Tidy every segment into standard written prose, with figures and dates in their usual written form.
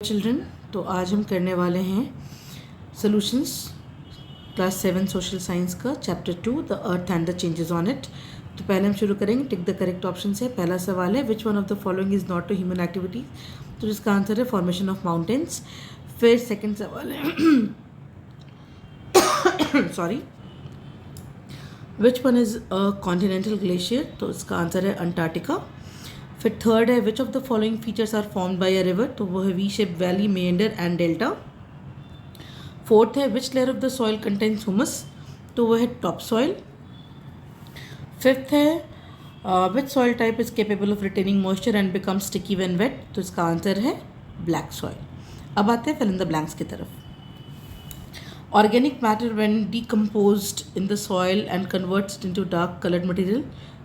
Children, तो आज हम करने वाले हैं सॉल्यूशंस क्लास 7 सोशल साइंस का chapter 2 the earth and the changes on it. तो पहले हम शुरू करेंगे टिक द करेक्ट ऑप्शन से। पहला सवाल है which one of the following is not to human activity, तो जिसका आंसर है फॉर्मेशन ऑफ माउंटेन्स। फिर सेकंड सवाल है sorry which one is a continental glacier, तो इसका आंसर है अंटार्कटिका। फिर थर्ड है which of the following features are formed by a river, तो वो है V shape valley, meander and delta. Fourth है which layer of the soil contains humus, तो वो है टॉप सॉइल। फिफ्थ है which soil type is capable of retaining moisture and become sticky when wet, तो इसका आंसर है black soil. अब आते हैं फिल इन द ब्लैंक्स की तरफ। Organic matter when decomposed in the soil and converts into dark colored material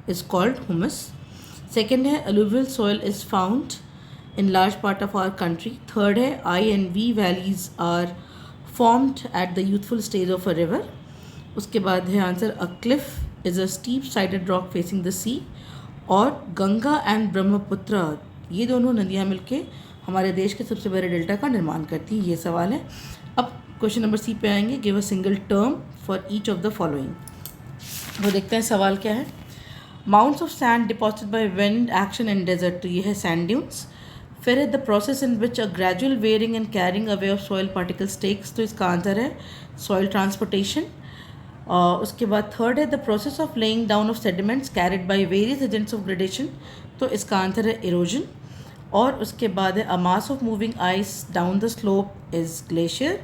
is called humus. Second है alluvial soil is found in large part of our country. Third है I and V valleys are formed at the youthful stage of a river. उसके बाद है answer a cliff is a steep sided rock facing the sea. और Ganga and Brahmaputra ये दोनों नदियाँ मिलके हमारे देश के सबसे बड़े डेल्टा का निर्माण करती हैं। ये सवाल है। अब क्वेश्चन नंबर सी पे आएंगे। Give a single term for each of the following. वो देखते हैं सवाल क्या है। Mounts of sand deposited by wind action in desert, तो ये है सैंड ड्यून्स। फिर है the process in which a gradual wearing and carrying away of soil particles takes, तो इसका आंसर है सॉइल ट्रांसपोर्टेशन। उसके बाद थर्ड है the process of laying down of sediments carried by various agents of gradation, तो इसका answer है erosion. और उसके बाद है a mass of moving ice down the slope is glacier.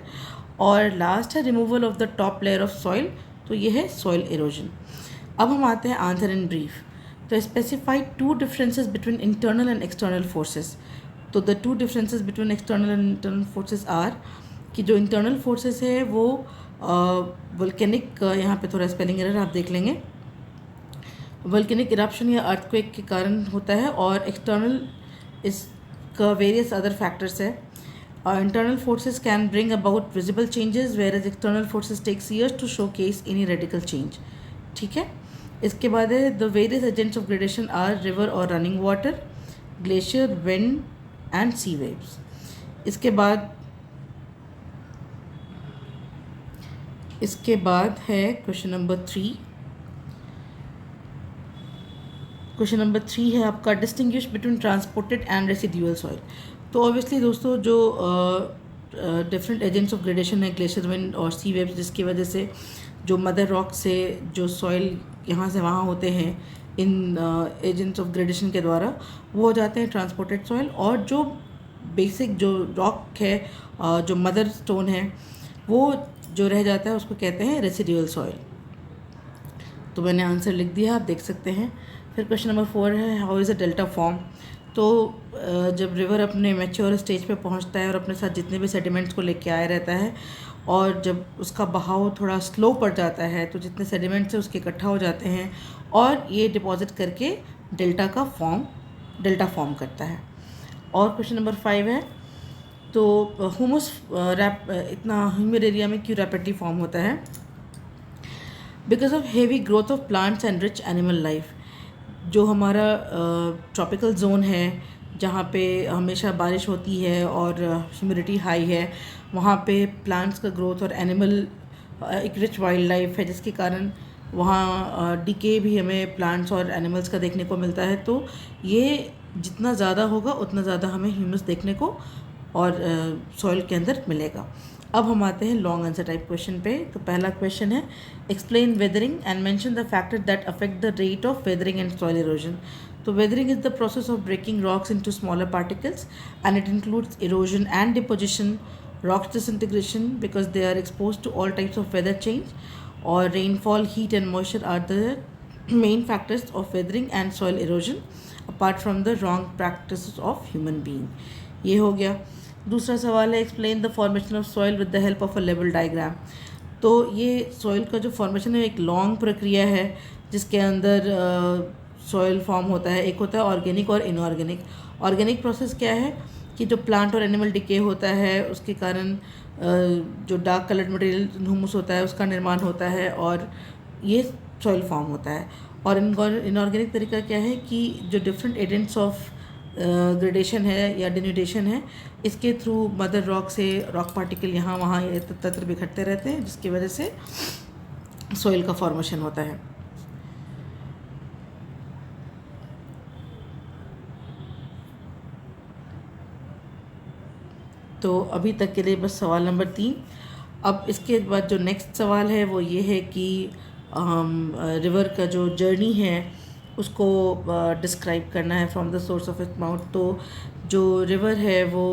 और लास्ट है removal of the top layer of soil, तो ये है सॉइल इरोजन। अब हम आते हैं आंसर इन ब्रीफ। तो specify two differences between internal and external forces, तो the to differences between external and internal forces are कि जो इंटरनल फोर्सेस है वो वोल्केनिक, यहाँ पे थोड़ा स्पेलिंग एरर आप देख लेंगे, वोल्केनिक इरप्शन या अर्थक्वेक के कारण होता है। और एक्सटर्नल इसका वेरियस अदर फैक्टर्स है। Internal forces can bring about visible changes whereas external forces takes years to showcase any radical change. ठीक है। इसके बाद है the various agents of gradation are river or running water, glacier, wind and sea waves. इसके बाद है question number 3। Question number 3 है आपका distinguish between transported and residual soil. तो ऑब्वियसली दोस्तों जो डिफरेंट एजेंट्स ऑफ ग्रेडेशन है ग्लेशियर, विंड और सी वेव्स, जिसकी वजह से जो मदर रॉक से जो सॉइल यहाँ से वहाँ होते हैं इन एजेंट्स ऑफ ग्रेडेशन के द्वारा, वो हो जाते हैं ट्रांसपोर्टेड सॉइल। और जो बेसिक जो रॉक है, जो मदर स्टोन है, वो जो रह जाता है उसको कहते हैं रेसिडुअल सॉइल। तो मैंने आंसर लिख दिया, आप देख सकते हैं। फिर क्वेश्चन नंबर 4 है how is a delta form. तो जब रिवर अपने मैच्योर स्टेज पे पहुंचता है और अपने साथ जितने भी सेडिमेंट्स को लेके आया रहता है, और जब उसका बहाव थोड़ा स्लो पड़ जाता है तो जितने सेडिमेंट्स हैं उसके इकट्ठा हो जाते हैं और ये डिपॉजिट करके डेल्टा फॉर्म करता है। और क्वेश्चन नंबर 5 है तो ह्यूमस इतना ह्यूमिड एरिया में क्यों रैपिडली फॉर्म होता है। Because of heavy growth of plants and rich animal life. जो हमारा ट्रॉपिकल जोन है जहाँ पे हमेशा बारिश होती है और ह्यूमिडिटी हाई है, वहाँ पे प्लांट्स का ग्रोथ और एनिमल एक रिच वाइल्ड लाइफ है, जिसके कारण वहाँ डिके भी हमें प्लांट्स और एनिमल्स का देखने को मिलता है। तो ये जितना ज़्यादा होगा उतना ज़्यादा हमें ह्यूमस देखने को और सॉइल के अंदर मिलेगा। अब हम आते हैं लॉन्ग आंसर टाइप क्वेश्चन पे। तो पहला क्वेश्चन है explain weathering and mention the factor that affect the rate of weathering and soil erosion. तो weathering is the process of breaking rocks into smaller particles and it includes erosion and deposition, rocks disintegration because they are expose to all types of weather change, और rainfall, heat and moisture are the main factors of weathering and soil erosion apart from the wrong practice of human being. ये हो गया। दूसरा सवाल है explain the formation of soil with the help of a level diagram. तो ये soil का जो फॉर्मेशन है एक लॉन्ग प्रक्रिया है जिसके अंदर सॉइल फॉर्म होता है। एक होता है ऑर्गेनिक और इनऑर्गेनिक। ऑर्गेनिक प्रोसेस क्या है कि जो प्लांट और एनिमल डिके होता है उसके कारण जो डार्क कलर्ड मटेरियल ह्यूमस होता है उसका निर्माण होता है और ये सॉइल फॉर्म होता है। और इनऑर्गेनिक तरीका क्या है कि जो डिफरेंट एजेंट्स ऑफ ग्रेडेशन है या डिन्यूडेशन है, इसके थ्रू मदर रॉक से रॉक पार्टिकल यहाँ वहाँ तत्र बिखरते रहते हैं, जिसकी वजह से सॉइल का फॉर्मेशन होता है। तो अभी तक के लिए बस सवाल नंबर 3। अब इसके बाद जो नेक्स्ट सवाल है वो ये है कि रिवर का जो जर्नी है उसको डिस्क्राइब करना है from the source of its mouth. तो जो रिवर है वो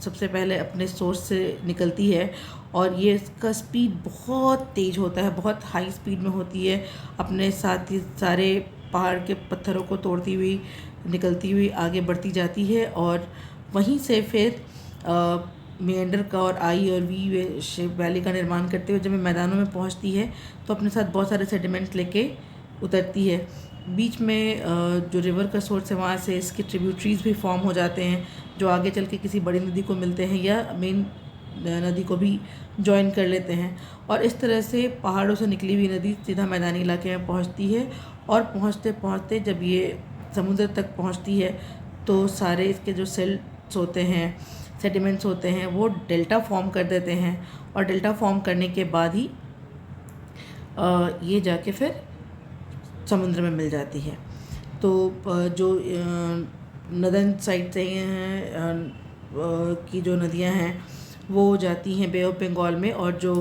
सबसे पहले अपने सोर्स से निकलती है और ये इसका स्पीड बहुत तेज़ होता है, बहुत हाई स्पीड में होती है, अपने साथ ही सारे पहाड़ के पत्थरों को तोड़ती हुई निकलती हुई आगे बढ़ती जाती है और वहीं से फिर मेंढर का और आई और वी शेप वैली का निर्माण करते हुए जब मैदानों में पहुंचती है तो अपने साथ बहुत सारे सेडिमेंट लेके उतरती है। बीच में जो रिवर का सोर्स है वहाँ से इसके ट्रिब्यूटरीज भी फॉर्म हो जाते हैं जो आगे चल के किसी बड़ी नदी को मिलते हैं या मेन नदी को भी जॉइन कर लेते हैं और इस तरह से पहाड़ों से निकली हुई नदी सीधा मैदानी इलाके में पहुँचती है और पहुँचते पहुँचते जब ये समुद्र तक पहुँचती है तो सारे इसके जो सेल्स होते हैं, सेडिमेंट्स होते हैं, वो डेल्टा फॉर्म कर देते हैं और डेल्टा फॉर्म करने के बाद ही ये जाके फिर समुद्र में मिल जाती है। तो जो नदन साइड से हैं की जो नदियां हैं वो जाती हैं बे ऑफ बंगाल में और जो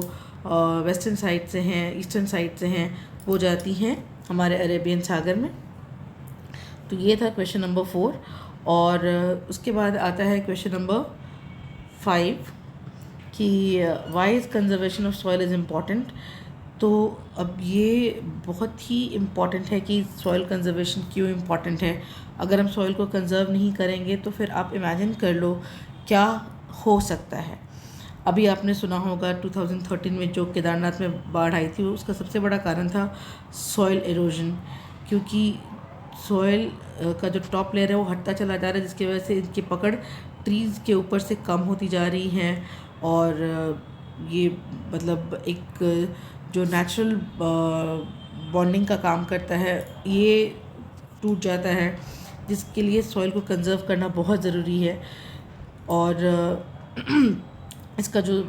वेस्टर्न साइड से हैं, ईस्टर्न साइड से हैं, वो जाती हैं हमारे अरेबियन सागर में। तो ये था क्वेश्चन नंबर 4 और उसके बाद आता है क्वेश्चन नंबर 5 कि why is conservation of soil is important. तो अब ये बहुत ही इम्पॉर्टेंट है कि सॉइल कंजर्वेशन क्यों इम्पॉर्टेंट है। अगर हम सॉइल को कंजर्व नहीं करेंगे तो फिर आप इमेजिन कर लो क्या हो सकता है। अभी आपने सुना होगा 2013 में जो केदारनाथ में बाढ़ आई थी उसका सबसे बड़ा कारण था सॉइल एरोजन, क्योंकि सॉइल का जो टॉप लेयर है वो हटता चला जा रहा है जिसकी वजह से इनकी पकड़ ट्रीज़ के ऊपर से कम होती जा रही है और ये मतलब एक जो नेचुरल बॉन्डिंग का काम करता है ये टूट जाता है, जिसके लिए सॉइल को कंजर्व करना बहुत ज़रूरी है। और इसका जो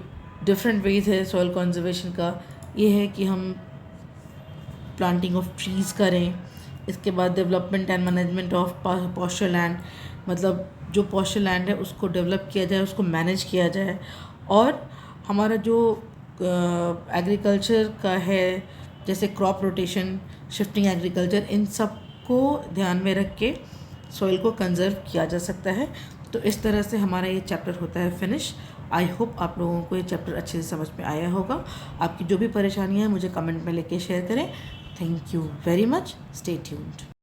डिफरेंट वेज है सॉइल कंजर्वेशन का ये है कि हम प्लांटिंग ऑफ ट्रीज़ करें, इसके बाद development and management of pasture land, मतलब जो पॉस्चर लैंड है उसको डेवलप किया जाए, उसको मैनेज किया जाए और हमारा जो एग्रीकल्चर का है जैसे क्रॉप रोटेशन, शिफ्टिंग एग्रीकल्चर, इन सब को ध्यान में रख के सॉइल को कंजर्व किया जा सकता है। तो इस तरह से हमारा ये चैप्टर होता है फिनिश। आई होप आप लोगों को ये चैप्टर अच्छे से समझ में आया होगा। आपकी जो भी परेशानियाँ हैं मुझे कमेंट में लेके शेयर करें। Thank you very much, stay tuned.